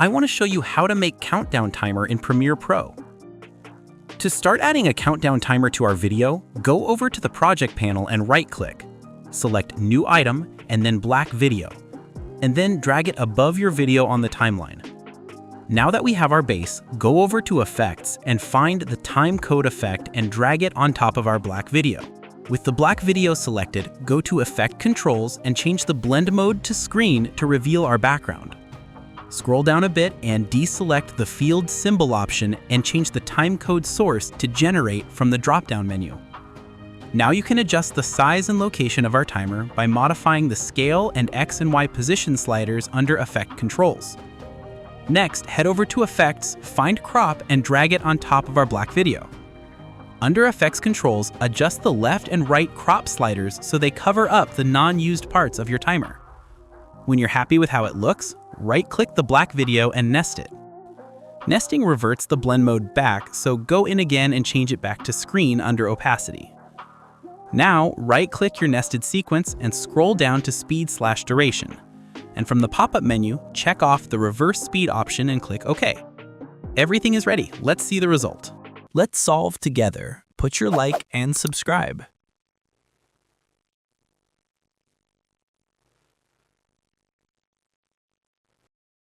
I want to show you how to make countdown timer in Premiere Pro. To start adding a countdown timer to our video, go over to the project panel and right-click. Select New Item and then Black Video, and then drag it above your video on the timeline. Now that we have our base, go over to Effects and find the Timecode effect and drag it on top of our black video. With the black video selected, go to Effect Controls and change the blend mode to Screen to reveal our background. Scroll down a bit and deselect the field symbol option and change the timecode source to Generate from the drop-down menu. Now you can adjust the size and location of our timer by modifying the scale and X and Y position sliders under Effect Controls. Next, head over to Effects, find Crop, and drag it on top of our black video. Under Effects Controls, adjust the left and right crop sliders so they cover up the non-used parts of your timer. When you're happy with how it looks, right-click the black video and nest it. Nesting reverts the blend mode back, so go in again and change it back to Screen under Opacity. Now, right-click your nested sequence and scroll down to Speed/Duration. And from the pop-up menu, check off the reverse speed option and click OK. Everything is ready. Let's see the result. Let's solve together. Put your like and subscribe.